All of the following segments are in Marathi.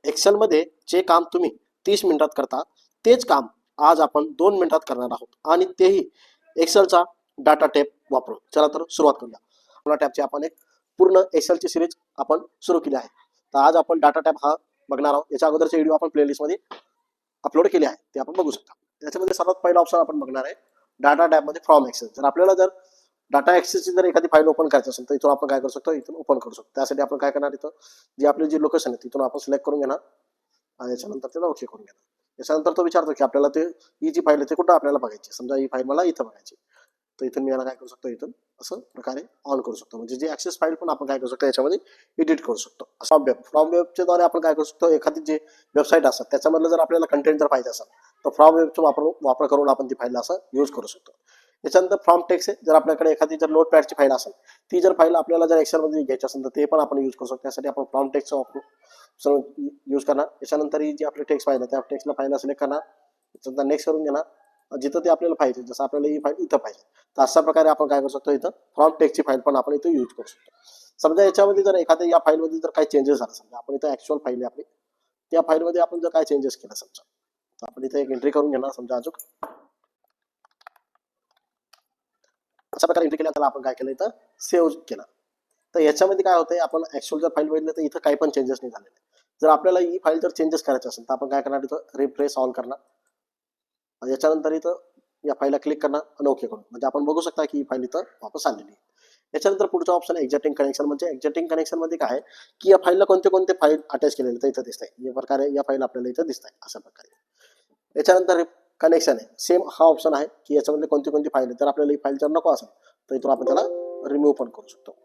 एक्सेल मध्ये जे काम तुम्ही 30 मिनिटात करता तेच काम आज आपण 2 मिनिटात करणार आहोत आणि तेही एक्सेलचा डाटा टॅब वापरून. चला तर सुरुवात करूया. आपला टॅबची आपण एक पूर्ण एक्सेलची सिरीज आपण सुरू केली आहे. तर आज आपण डाटा टॅब हा बघणार आहोत. याच्या अगोदरचे व्हिडिओ आपण प्लेलिस्ट मध्ये अपलोड केले आहे, ते आपण बघू शकता. त्याच्यामध्ये सर्वात पहिला ऑप्शन आपण बघणार आहे डाटा टॅब मध्ये फ्रॉम एक्सेल. जर आपल्याला जर डाटा एक्सेसची जर एखादी फाईल ओपन करायची असेल तर इथून आपण काय करू शकतो, इथून ओपन करू शकतो. त्यासाठी आपण काय करणार, इथं जी आपली जी लोकेशन आहे तिथून आपण सिलेक्ट करून घेणार आणि याच्यानंतर त्याला ओके करून घेणार. याच्यानंतर तो विचारतो की आपल्याला ते ही जी फाईल आहे ते कुठं आपल्याला बघायची. समजा ही फाईल मला इथं बघायची, तर इथून मी याला काय करू शकतो, इथून असं प्रकारे ऑन करू शकतो. म्हणजे जे ऍक्सेस फाईल पण आपण काय करू शकतो याच्यामध्ये एडिट करू शकतो. फ्रॉम वेबच्या द्वारे आपण काय करू शकतो, एखादी जे वेबसाईट असतात त्याच्यामधलं जर आपल्याला कंटेंट जर पाहिजे असेल तर फ्रॉम वेबचा वापर करून आपण ती फाईल असं यूज करू शकतो. त्याच्यानंतर फ्रॉम टेक्स्ट आहे. जर आपल्याकडे एखादी जर नोट पॅडची फाईल असेल, ती जर फाईल आपल्याला जर एक्सेलमध्ये घ्यायची असेल तर ते पण आपण यूज करू शकतो. त्यासाठी आपण फ्रॉम टेक्स्टचा वापर यूज करणार. त्याच्यानंतर ही जी आपली टेक्स्ट फाईल आहे त्या टेक्स्टला फाईलला सिलेक्ट करणार. त्याच्यानंतर नेक्स्ट करून घेणार. जिथं ते आपल्याला पाहिजे, जसं आपल्याला ही फाईल इथं पाहिजे तर अशा प्रकारे आपण काय करू शकतो, इथं फ्रॉम टेक्स्टची फाईल पण आपण इथं यूज करू शकतो. समजा याच्यामध्ये जर एखाद्या या फाईलमध्ये जर काही चेंजेस झाला, समजा आपण इथं ऍक्च्युअल फाईल आहे आपली, त्या फाईलमध्ये आपण जर काय चेंजेस केला समजा, तर आपण इथे एक एंट्री करून घेणार. समजा अजून अशा प्रकारे एंट्री केल्यानंतर आपण काय केलं, इथं सेव्ह केलं. तर याच्यामध्ये काय होतंय, आपण ऍक्च्युअल जर फाईल बघितलं तर इथं काही पण चेंजेस नाही झालेले. जर आपल्याला ही फाईल जर चेंजेस करायचे असेल तर आपण काय करणार, इथं रिफ्रेश ऑन करणार आणि याच्यानंतर इथं या फाईलला क्लिक करणार आणि ओके करून, म्हणजे आपण बघू शकता की ही फाईल इथं वापस आलेली आहे. याच्यानंतर पुढचा ऑप्शन एक्झिस्टिंग कनेक्शन. म्हणजे एक्झिस्टिंग कनेक्शन मध्ये काय आहे की या फाईलला कोणते कोणते फाईल अटॅच केलेले तर इथं दिसत आहे. या प्रकारे या फाईल आपल्याला इथं दिसत आहे अशा प्रकारे. याच्यानंतर कनेक्शन आहे. सेम हा ऑप्शन आहे की याच्यामध्ये कोणती कोणती फाईल आहे. तर आपल्याला ही फाईल जर नको असेल तर इथून आपण त्याला रिमूव्ह पण करू शकतो.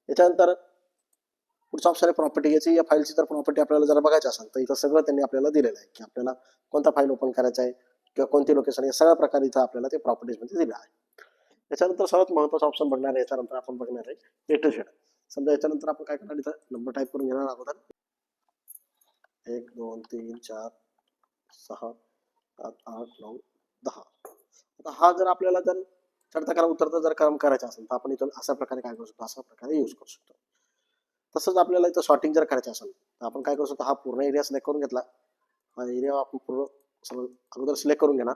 याच्यानंतर पुढचा ऑप्शन आहे प्रॉपर्टी. याची या फाईलची जर प्रॉपर्टी आपल्याला जर बघायची असेल तर इथं सगळं त्यांनी आपल्याला दिलेलं आहे की आपल्याला कोणता फाईल ओपन करायचा आहे किंवा कोणती लोकेशन आहे, सगळ्या प्रकारे इथं आपल्याला ते प्रॉपर्टीज मध्ये दिलं आहे. याच्यानंतर सर्वात महत्त्वाचा ऑप्शन बघणार आहे. याच्यानंतर आपण बघणार आहे ए टू झेड. समजा याच्यानंतर आपण काय करणार, इथं नंबर टाईप करून घेणार अगोदर 1 2 3 4 6 7 8 9 10. आता हा जर आपल्याला जर चढता करा उतरता जर काम करायचं असेल तर आपण इथून अशा प्रकारे काय करू शकतो, अशा प्रकारे यूज करू शकतो. तसंच आपल्याला इथं सॉर्टिंग जर करायचं असेल तर आपण काय करू शकतो, हा पूर्ण एरिया सिलेक्ट करून घेतला. हा एरिया आपण पूर्ण अगोदर सिलेक्ट करून घेणार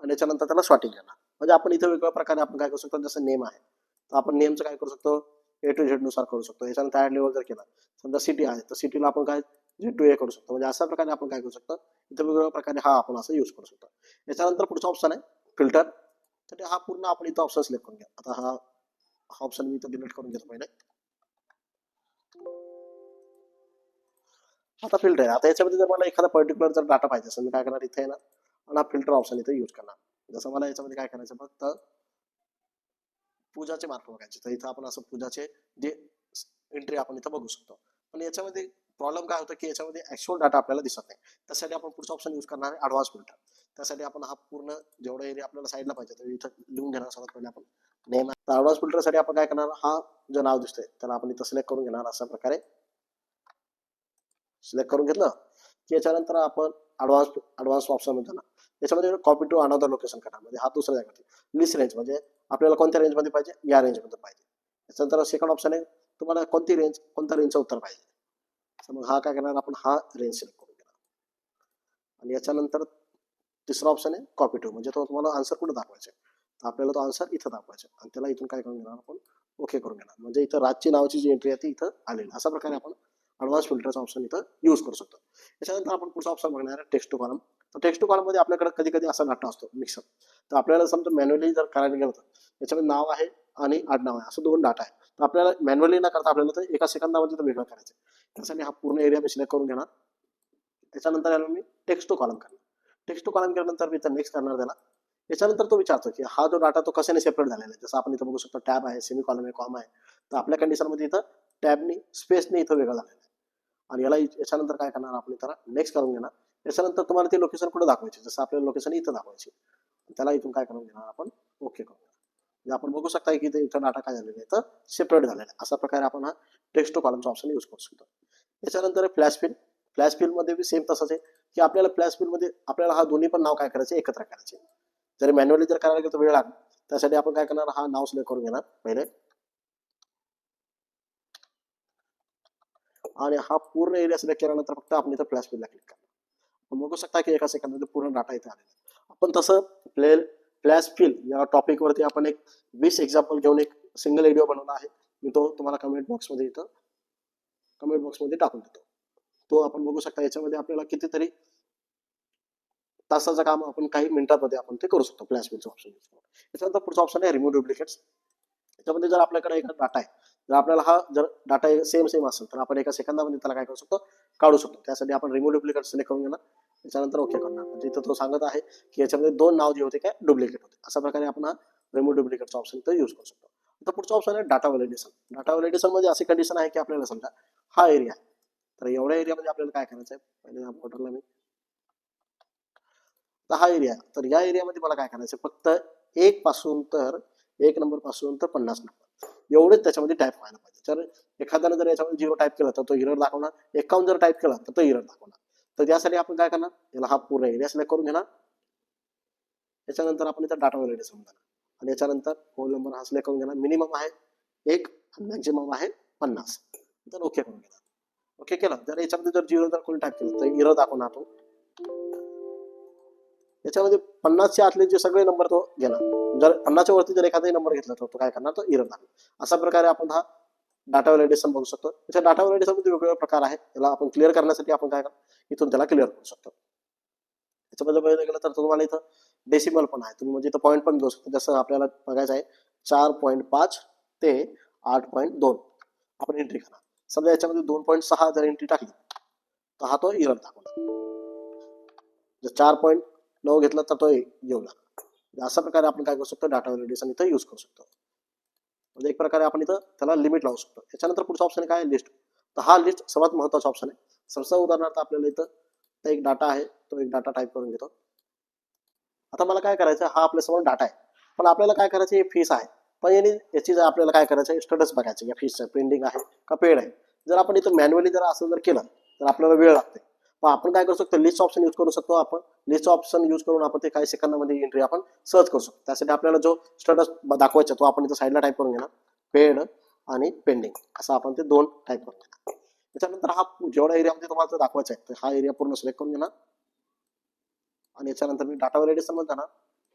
आणि याच्यानंतर त्याला सॉर्टिंग घेणार. म्हणजे आपण इथं वेगवेगळ्या प्रकारे आपण काय करू शकतो, जसं नेम आहे तर आपण नेमचं काय करू शकतो, ए टू झेड नुसार करू शकतो. याच्यानंतर ऍड लेवल जर केला, समजा सिटी आहे तर सिटीला आपण काय जे टू ए करू शकतो. म्हणजे अशा प्रकारे आपण काय करू शकतो, इथं वेगवेगळ्या प्रकारे हा आपण असं यूज करू शकतो. याच्यानंतर पुढचा ऑप्शन आहे फिल्टर. तर हा पूर्ण आपण इथं ऑप्शन सिलेक्ट करून घ्या. आता हा ऑप्शन मी इथं डिलीट करून घेतो पहिले. आता फिल्टर आहे. आता याच्यामध्ये जर मला एखादा पर्टिक्युलर जर डाटा पाहिजे असेल, मी काय करणार, इथे येणार आणि हा फिल्टर ऑप्शन इथे यूज करणार. जसं मला याच्यामध्ये काय करायचं, फक्त पूजाचे मार्क बघायचे तर इथं आपण असं पूजाचे जे एंट्री आपण इथं बघू शकतो. पण याच्यामध्ये प्रॉब्लेम काय होतं की याच्यामध्ये ऍक्च्युअल डाटा आपल्याला दिसत नाही. त्यासाठी आपण पुढचा ऑप्शन यूज करणार आहे ऍडव्हान्स फिल्टर. त्यासाठी आपण हा पूर्ण जेवढा एरिया आपल्याला साईडला पाहिजे तर इथं लिहून घेणार. सर्वात पहिले आपण नेम. ऍडव्हान्स फिल्टरसाठी आपण काय करणार, हा जो नाव दिसतंय त्याला आपण इथं सिलेक्ट करून घेणार. अशा प्रकारे सिलेक्ट करून घेतलं की याच्यानंतर आपण ऍडव्हान्स ऑप्शन मध्ये जाणार. याच्यामध्ये कॉपी टू अनदर लोकेशन करणार. म्हणजे हा दुसऱ्या जागेवरती लिस्ट रेंज, म्हणजे आपल्याला कोणत्या रेंजमध्ये पाहिजे, या रेंजमध्ये पाहिजे. त्याच्यानंतर सेकंड ऑप्शन आहे तुम्हाला कोणती रेंज, कोणत्या रेंजचं उत्तर पाहिजे. मग हा काय करणार, आपण हा रेंज सिलेक्ट करून घेणार. आणि याच्यानंतर तिसरा ऑप्शन आहे कॉपी टू. म्हणजे तो तुम्हाला आन्सर कुठे दाखवायचा आहे तर आपल्याला तो आन्सर इथं दाखवायचा आणि त्याला इथून काय करून घेणार, आपण ओके करून घेणार. म्हणजे इथं राजची नावाची जी एंट्री आहे ती इथं आलेली. अशा प्रकारे आपण ऍडव्हान्स फिल्टरचा ऑप्शन इथं यूज करू शकतो. त्याच्यानंतर आपण पुढचा ऑप्शन बघणार आहे टेक्स्ट टू कॉलम. तर टेक्स्ट टू कॉलम मध्ये आपल्याकडे कधी कधी असा डाटा असतो मिक्सअप. तर आपल्याला समजा मॅन्युअली जर करायला गेलं तर याच्यामध्ये नाव आहे आणि आडनाव आहे असं 2 डाटा आहे. तर आपल्याला मॅन्युअली न करता आपल्याला तर एका सेकंदामध्ये तर वेगळं करायचं. त्यासाठी हा पूर्ण एरिया मी सिलेक्ट करून घेणार. त्याच्यानंतर याला मी टेक्स्ट टू कॉलम करणार. टेक्स्ट टू कॉलम केल्यानंतर मी इथं नेक्स्ट करणार त्याला. याच्यानंतर तो विचारतो की हा जो डाटा तो कशाने सेपरेट झालेला आहे. जसं आपण इथं बघू शकतो टॅब आहे, सेमी कॉलम आहे, कॉमा आहे. तर आपल्या कंडिशनमध्ये इथं टॅबनी स्पेसने इथं वेगळं झालेलं आहे. आणि याला याच्यानंतर काय करणार, आपण त्याला नेक्स्ट करून घेणार. याच्यानंतर तुम्हाला ते लोकेशन कुठे दाखवायचे, जसं आपल्याला लोकेशन इथं दाखवायची, त्याला इथून काय करून घेणार, आपण ओके करून घेणार. म्हणजे आपण बघू शकता की इथं डाटा काय झालेला आहे तर सेपरेट झालेला आहे. अशा प्रकारे आपण हा टेक्स्ट टू कॉलमचा ऑप्शन यूज करू शकतो. याच्यानंतर फ्लॅश फिल. फ्लॅश फिल मध्ये बी सेम तसंच आहे की आपल्याला फ्लॅश फिल मध्ये आपल्याला हा दोन्ही पण नाव काय करायचे, एकत्र करायचे. जरी मॅन्युअली जर करायला गेलं तर वेळ लागेल. त्यासाठी आपण काय करणार, हा नाव सिलेक्ट करून घेणार पहिले. आणि हा पूर्ण एरिया सिलेक्ट केल्यानंतर फक्त आपण इथं फ्लॅश फिलला क्लिक करा. आपण बघू शकता की एका सेकंदामध्ये पूर्ण डाटा इथे आलेला आहे. आपण तसं फ्लॅश फिल या टॉपिक वरती आपण एक 20 एक्झाम्पल घेऊन एक सिंगल व्हिडिओ बनवला आहे. मी तो तुम्हाला कमेंट बॉक्समध्ये टाकून देतो. तो आपण बघू शकता. याच्यामध्ये आपल्याला कितीतरी तासाचं काम आपण काही मिनिटांमध्ये आपण ते करू शकतो फ्लॅश फिलचं ऑप्शन यूज करून. त्याच्यानंतर पुढचा ऑप्शन आहे रिमूव्ह डुप्लिकेट्स. त्याच्यामध्ये जर आपल्याकडे एक डाटा आहे, जर आपल्याला हा जर डाटा सेम असेल तर आपण एका सेकंदामध्ये त्याला काय करू शकतो, काढू शकतो. त्यासाठी आपण रिमूव्ह डुप्लिकेट सिलेक्ट करून घेणार, त्याच्यानंतर ओके करणार. म्हणजे इथं तो सांगत आहे की याच्यामध्ये 2 नाव जे होते काय डुप्लिकेट होते. अशा प्रकारे आपण हा रिमूव्ह डुप्लिकेटचा ऑप्शन इथं यूज करू शकतो. आता पुढचा ऑप्शन आहे डाटा व्हॅलिडेशन. डाटा व्हॅलिडेशन मध्ये अशी कंडिशन आहे की आपल्याला समजा हा एरिया आहे, तर एवढ्या एरियामध्ये आपल्याला काय करायचं आहे, पहिले या बॉर्डरला मी तर हा एरिया, तर या एरियामध्ये मला काय करायचं, फक्त 1 नंबर पासून तर 50 नंबर एवढेच त्याच्यामध्ये टाईप व्हायला पाहिजे. तर एखाद्याने जर याच्यामध्ये 0 टाईप केलं तर तो एरर दाखवणार, 51 जर टाईप केला तर तो एरर दाखवणार. तर त्यासाठी आपण काय करणार, याला हा पूर्ण एरिया सिलेक्ट करून घेणार. त्याच्यानंतर आपण इथं डाटा व्हॅलिडेशन देणार आणि याच्यानंतर होल नंबर हा सिलेक्ट करून घेणार. मिनिमम आहे 1 आणि मॅक्झिमम आहे 50. तर ओके करून घेणार. ओके केलं. जर याच्यामध्ये जर 0 जर कोणी टाईप केलं तर एरर दाखवणार तो. याच्यामध्ये 50च्या आतले जे सगळे नंबर तो घेणार. जर 50च्या वरती जर एखादाही नंबर घेतला तर तो काय करणार, तो एरर दाखवणार. अशा प्रकारे आपण हा डाटा व्हॅलिडेशन बघू शकतो. त्याच्या डाटा व्हॅलिडेशन मध्ये वेगवेगळे प्रकार आहेत. त्याला आपण क्लिअर करण्यासाठी आपण काय करणार, इथून त्याला क्लिअर करू शकतो. त्याच्यामध्ये बघायला गेलं तर तुम्हाला इथं डेसिमल पण आहे, तुम्ही म्हणजे इथं पॉईंट पण घेऊ शकतो. जसं आपल्याला बघायचं आहे 4.5 ते 8.2 आपण एंट्री करा. समजा याच्यामध्ये 2.6 जर एंट्री टाकली तर हा तो एरर दाखवणार. जर 4.9 घेतला तर तो येऊ लागला. अशा प्रकारे आपण काय करू शकतो, डाटा व्हॅलिडेशन इथं यूज करू शकतो. म्हणजे एक प्रकारे आपण इथं त्याला लिमिट लावू शकतो. त्याच्यानंतर पुढचा ऑप्शन काय आहे, लिस्ट. तर हा लिस्ट सर्वात महत्वाचा ऑप्शन आहे. समजा उदाहरणार्थ आपल्याला इथं एक डाटा आहे, तो एक डाटा टाईप करून घेतो. आता मला काय करायचं, हा आपल्यासमोर डाटा आहे, पण आपल्याला काय करायचं, हे फीस आहे, पण याची जर आपल्याला काय करायचं, स्टेटस बघायचं या फीसचं, पेंडिंग आहे का पेड आहे. जर आपण इथं मॅन्युअली जर असं जर केलं तर आपल्याला वेळ लागते. मग आपण काय करू शकतो, लिस्ट ऑप्शन यूज करू शकतो. आपण लिस्ट ऑप्शन यूज करून आपण ते काही सेकंदामध्ये एंट्री आपण सर्च करू शकतो. त्यासाठी आपल्याला जो स्टेटस दाखवायचा तो आपण इथं साईडला टाईप करून घेणार, पेड आणि पेंडिंग असं आपण ते 2 टाईप करून घेणार. त्याच्यानंतर हा जेवढा एरियामध्ये तुम्हाला दाखवायचा आहे तर हा एरिया पूर्ण सिलेक्ट करून घेणार आणि याच्यानंतर मी डाटा व्हॅलिडेशन मध्ये जाणार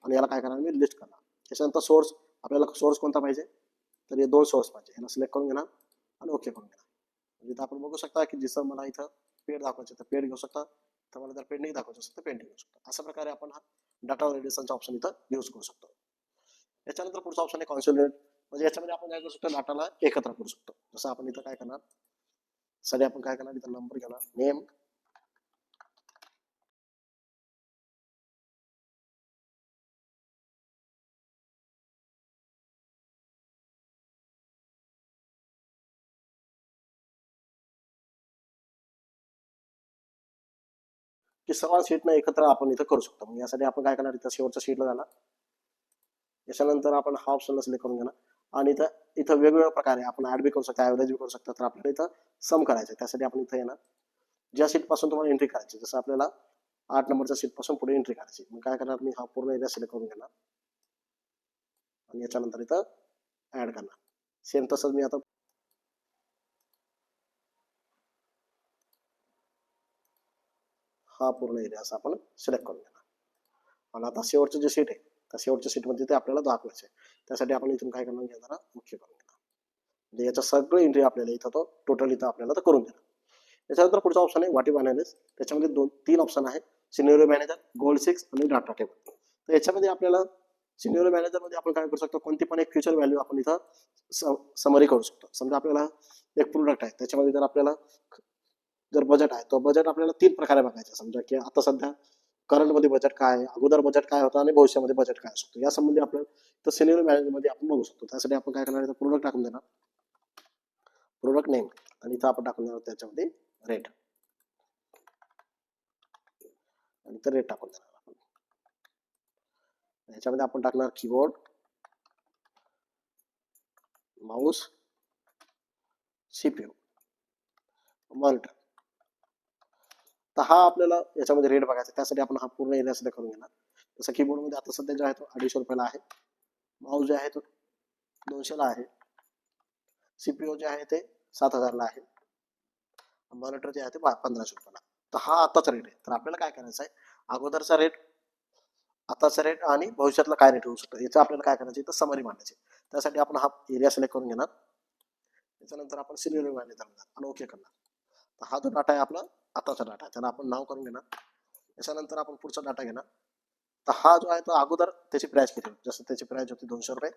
आणि याला काय करणार, मी लिस्ट करणार. त्याच्यानंतर सोर्स, आपल्याला सोर्स कोणता पाहिजे, तर हे 2 सोर्स पाहिजे, याला सिलेक्ट करून घेणार आणि ओके करून घेणार. म्हणजे इथं आपण बघू शकता की जसं मला इथं पेड दाखवायचं तर पेड घेऊ शकता, तर मला जर पेंडिंग दाखवायचं असेल तर पेंडिंग घेऊ शकता. अशा प्रकारे आपण हा डाटा व्हॅलिडेशनचा ऑप्शन इथं यूज करू शकतो. याच्यानंतर पुढचा ऑप्शन आहे कॉन्सोलिडेट. म्हणजे याच्यामध्ये आपण काय करू शकतो, डाटाला एकत्र करू शकतो. जसं आपण इथं काय करणार, सध्या आपण काय करणार, इथं नंबर घेणार, नेम, की सर्व शीटनं एकत्र आपण इथं करू शकतो. मग यासाठी आपण काय करणार, इथं शेवटच्या शीटला जाणार. याच्यानंतर आपण हा ऑप्शनला सिलेक्ट करून घेणार आणि इथं वेगवेगळ्या प्रकारे आपण ऍड बी करू शकतो, ऍव्हरेज बी करू शकतो. तर आपल्याला इथं सम करायचं, त्यासाठी आपण इथं येणार. ज्या सीट पासून तुम्हाला एंट्री करायची, जसं आपल्याला 8 नंबरच्या सीट पासून पुढे एंट्री करायची, मग काय करणार, मी हा पूर्ण एरिया सिलेक्ट करून घेणार आणि याच्यानंतर इथं ऍड करणार. सेम तसंच मी आता हा पूर्ण एरिया असं आपण सिलेक्ट करून घेणार. आणि आता शेवटचं जे सीट आहे त्या शेवटच्या सीटमध्ये ते आपल्याला दाखवायचं आहे. त्यासाठी आपण इथून काय करणार, घेणार मुख्य करून घेणार. म्हणजे याच्या सगळं एंट्री आपल्याला इथं तो टोटल इथं आपल्याला तर करून देणार. त्याच्यानंतर पुढचा ऑप्शन आहे व्हॉट इफ अनालिसिस. त्याच्यामध्ये 3 ऑप्शन आहे, सिनियर मॅनेजर, गोल 6 आणि डाटा टेबल. तर याच्यामध्ये आपल्याला सिनियर मॅनेजर मध्ये आपण काय करू शकतो, कोणती पण एक फ्युचर व्हॅल्यू आपण इथं समरी करू शकतो. समजा आपल्याला एक प्रोडक्ट आहे, त्याच्यामध्ये जर आपल्याला जर बजेट आहे, तो बजेट आपल्याला 3 प्रकारे बघायचा. समजा की आता सध्या करंट मध्ये बजेट काय आहे, अगोदर बजेट काय होतं आणि भविष्यामध्ये बजेट काय असतो, या संबंधी आपल्याला तर सिनियर मॅनेजर मध्ये आपण बघू शकतो. त्यासाठी आपण काय करणार, प्रोडक्ट टाकून देणार, प्रोडक्ट नेम, आणि इथं आपण टाकून देणार त्याच्यामध्ये रेट, आणि तर रेट टाकून देणार आपण. याच्यामध्ये आपण टाकणार कीबोर्ड, माऊस, सीपीयू, मॉनिटर. तर हा आपल्याला याच्यामध्ये रेट बघायचा, त्यासाठी आपण हा पूर्ण एरिया सिलेक्ट करून घेणार. जसं कीबोर्ड मध्ये आता सध्या जो आहे तो 250 रुपयाला आहे, माऊस जे आहे तो 200 ला आहे, सीपीयू जे आहे ते 7000 ला आहे, मॉनिटर जे आहे ते 1500 रुपयाला. तर हा आताचा रेट आहे. तर आपल्याला काय करायचं आहे, अगोदरचा रेट, आताचा रेट आणि भविष्यातला काय रेट होऊ शकतो याचं आपल्याला काय करायचं, तर समरी मांडायची. त्यासाठी आपण हा एरिया सिलेक्ट करून घेणार. त्याच्यानंतर आपण सिनियर मॅनेजर आणि ओके करणार. तर हा जो डाटा आहे आपला आताचा डाटा आहे, त्याला आपण नाव करून घेणार. त्याच्यानंतर आपण पुढचा डाटा घेणार. तर हा जो आहे तो अगोदर त्याची प्राइस किती होती, जसं त्याची प्राइस होती 200 रुपये.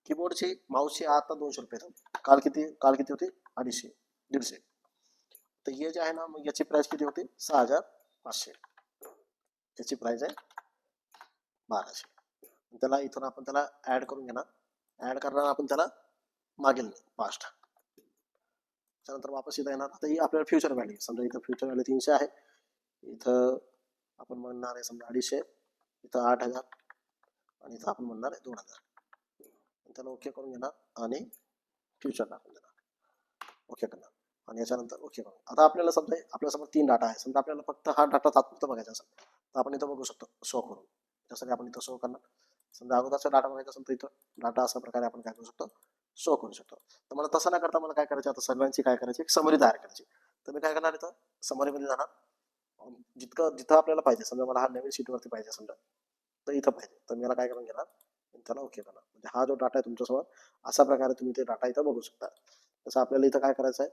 कीबोर्डची माऊसची आता 200 रुपये, काल किती होती, 250 150. तर हे जे आहे ना, मग याची प्राइस किती होती, 6500. याची प्राइस आहे 1200. त्याला इथून आपण त्याला ऍड करून घेणार. ऍड करणार आपण त्याला मागील पास्ट. त्यानंतर वापस इथं येणार. आता ही आपल्याला फ्युचर व्हॅल्यू, समजा इथं फ्युचर व्हॅल्यू 300 आहे, इथं आपण म्हणणार आहे समजा 250, इथं 8000 आणि इथं आपण म्हणणार आहे 2000. त्याला ओके करून घेणार आणि फ्युचर टाकून देणार, ओके करणार आणि याच्यानंतर ओके करून. आता आपल्याला समजा आपल्यासमोर 3 डाटा आहे. समजा आपल्याला फक्त हा डाटा तात्पुरता बघायचा असेल तर आपण इथं बघू शकतो शो करून. त्यासाठी आपण इथं शो करणार. समजा अगोदरचा डाटा बघायचा असेल तर इथं डाटा अशा प्रकारे आपण काय करू शकतो, शो करू शकतो. तर मला तसं न करता मला काय करायचं, आता सर्वांची काय करायची, एक समरी तयार करायची. तर मी काय करणार, इथं समरीमध्ये जाणार. जिथं आपल्याला पाहिजे, समजा मला हा नवीन शीटवरती पाहिजे समजा, तर इथं पाहिजे, तर मला काय करून घेणार, त्याला ओके करणार. म्हणजे हा जो डाटा आहे तुमच्यासमोर अशा प्रकारे तुम्ही ते डाटा इथं बघू शकता. तसं आपल्याला इथं काय करायचं आहे,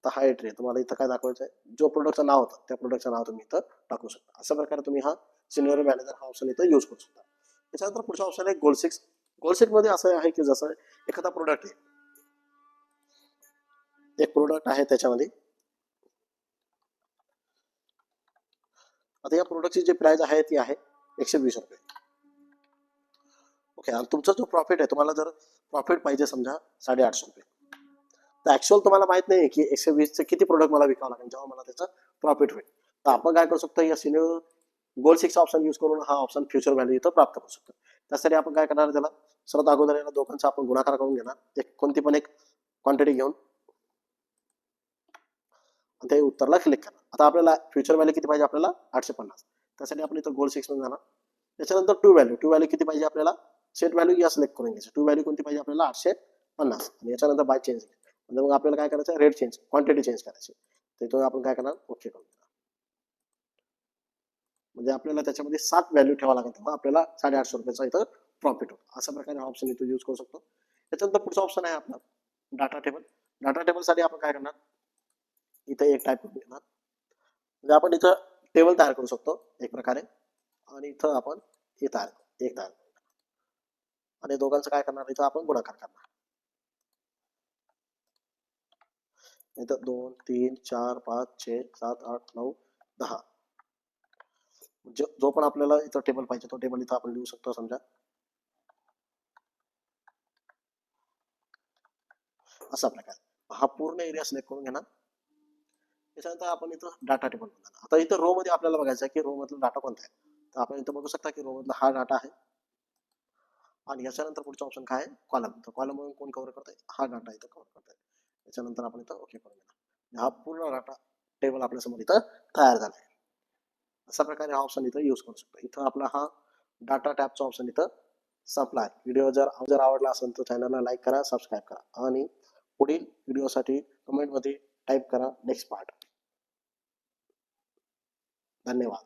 आता हा एंट्री आहे, तुम्हाला इथं काय दाखवायचं आहे, जो प्रोडक्टचं नाव होतं त्या प्रोडक्टचं नाव तुम्ही इथं टाकू शकता. अशा प्रकारे तुम्ही हा सिनियर मॅनेजर हा ऑप्शन इथं यूज करू शकता. त्याच्यानंतर पुढचा ऑप्शन आहे गोल सिक्स. गोल सिक्स मध्ये असं आहे की जसं एखादा प्रोडक्ट आहे, एक प्रोडक्ट आहे त्याच्यामध्ये, आता या प्रोडक्टची जी प्राइस आहे ती आहे 120 रुपये. ओके, आणि तुमचा जो प्रॉफिट आहे, तुम्हाला जर प्रॉफिट पाहिजे समजा 850 रुपये, तर ऍक्च्युअल तुम्हाला माहित नाही की 120चे किती प्रोडक्ट मला विकावं लागेल जेव्हा मला त्याचं प्रॉफिट होईल. तर आपण काय करू शकतो, या सिनियर गोल सिक्स ऑप्शन यूज करून हा ऑप्शन फ्युचर व्हॅल्यू इथं प्राप्त करू शकतो. त्यासाठी आपण काय करणार, त्याला सर्वात अगोदर याला दोघांचा आपण गुणाकार करून घेणार. एक कोणती पण एक क्वांटिटी घेऊन ते उत्तरला क्लिक करणार. आता आपल्याला फ्युचर व्हॅल्यू किती पाहिजे, आपल्याला 850. त्यासाठी आपण इथं गोल सिक्स मध्ये जाणार. त्याच्यानंतर टू व्हॅल्यू किती पाहिजे आपल्याला, सेट व्हॅल्यू या सिलेक्ट करून घ्यायची. टू व्हॅल्यू कोणती पाहिजे आपल्याला, 850. आणि याच्यानंतर बाय चेंज, म्हणजे मग आपल्याला काय करायचं, रेट चेंज, क्वांटिटी चेंज करायची. तर आपण काय करणार, ओके करून देणार. म्हणजे आपल्याला त्याच्यामध्ये 7 व्हॅल्यू ठेवा लागेल, तेव्हा आपल्याला 850 रुपयाचा इथं प्रॉफिट होतो. अशा प्रकारे हा ऑप्शन इथं यूज करू शकतो. त्याच्यानंतर पुढचा ऑप्शन आहे आपला डाटा टेबल. डाटा टेबलसाठी आपण काय करणार, इथं एक टाईप करून घेणार. म्हणजे आपण इथं टेबल तयार करू शकतो एक प्रकारे, आणि इथं आपण हे एक तयार आणि दोघांचं काय करणार, इथं आपण गुणाकार करणार. इथं 2 3 4 5 6 7 8 9 10, जो पण आपल्याला इथं टेबल पाहिजे तो टेबल इथं आपण लिहू शकतो. समजा असा प्रकार, हा पूर्ण एरिया सिलेक्ट करून घेणार. त्याच्यानंतर आपण इथं डाटा टेबल बनवणार. आता इथं रो मध्ये आपल्याला बघायचं आहे की रो मधला डाटा कोणता आहे. तर आपण इथं बघू शकता की रो मधला हा डाटा आहे, आणि याच्यानंतर पुढचा ऑप्शन काय आहे, कॉलम. तर कॉलम म्हणून कोण कव्हर करतोय, हा डाटा इथं कव्हर करतोय. त्याच्यानंतर आपण इथं ओके करून घेणार. हा पूर्ण डाटा टेबल आपल्या समोर इथं तयार झाला आहे. अशा प्रकारे हा ऑप्शन इथं यूज करू शकतो. इथं आपला हा डाटा टॅबचा ऑप्शन इथं संपला आहे. व्हिडिओ जर आवडला असेल तर चॅनलला लाईक करा, सबस्क्राईब करा, आणि पुढील व्हिडिओसाठी कमेंटमध्ये टाईप करा नेक्स्ट पार्ट. धन्यवाद.